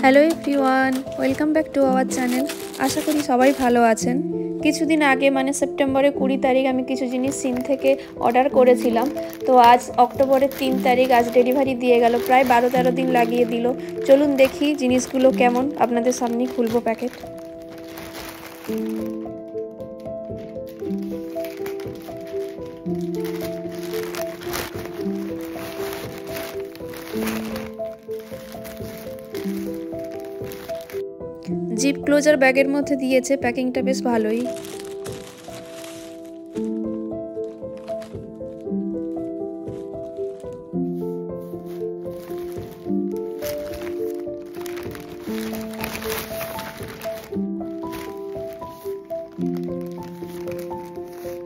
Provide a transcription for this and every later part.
Hello everyone, welcome back to our channel. আশা করি সবাই ভালো আছেন। কিছুদিন আগে মানে সেপ্টেম্বরের 20 তারিখ আমি কিছু জিনিস সিন থেকে অর্ডার করেছিলাম। তো আজ অক্টোবরের 3 তারিখ, আজ ডেলিভারি দিয়ে গেল। প্রায় 12-13 দিন লাগিয়ে দিল। চলুন দেখি জিনিসগুলো কেমন, আপনাদের সামনেই খুলবো প্যাকেট। জিপ ক্লোজার ব্যাগের মধ্যে দিয়েছে, প্যাকিংটা বেশ ভালোই।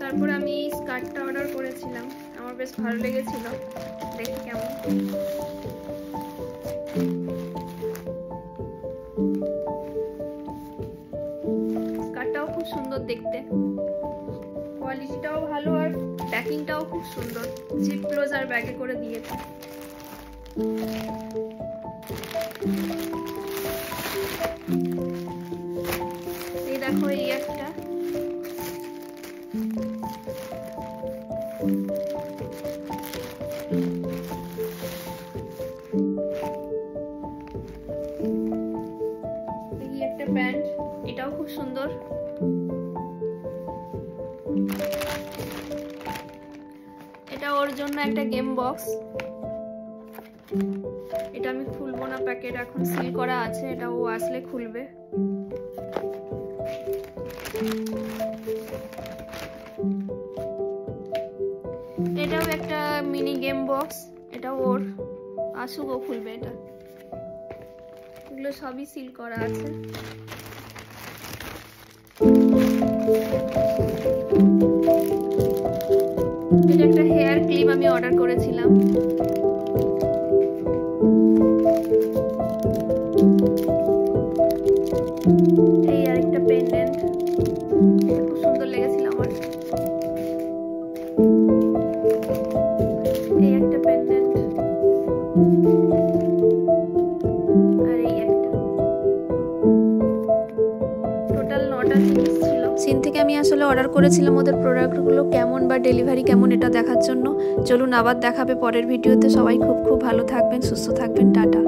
তারপর আমি এই স্কার্টটা অর্ডার করেছিলাম, আমার বেশ ভালো লেগেছিল, দেখি কেমন। স্কার্টটাও খুব সুন্দর দেখতে, কোয়ালিটিটাও ভালো আর প্যাকিংটাও খুব সুন্দর। জিপ ক্লোজার ব্যাগে করে দিয়েছে। এই দেখো, এই একটা প্যান্ট, এটাও খুব সুন্দর। এটা ওর জন্য একটা গেম বক্স। এটা আমি খুলবো না, প্যাকেট এখন সিল করা আছে, এটা ও আসলে খুলবে। এটাও একটা মিনি গেম বক্স, এটা ওর, আসুক ও খুলবে। এটা এগুলো সবই সিল করা আছে। এটা একটা হেয়ার ক্লিপ আমি অর্ডার করেছিলাম। এই আরেকটা পেন্ডেন্ট, খুব সুন্দর লেগেছিল আমার। এই একটা পেন্ডেন্ট, আর এই একটা। টোটাল 9টা জিনিস ছিল। সিন থেকে আমি আসলে অর্ডার করেছিলাম ওদের প্রোডাক্টগুলো কেমন বা ডেলিভারি কেমন এটা দেখার জন্য। চলুন আবার দেখাবে পরের ভিডিওতে। সবাই খুব ভালো থাকবেন, সুস্থ থাকবেন, টাটা।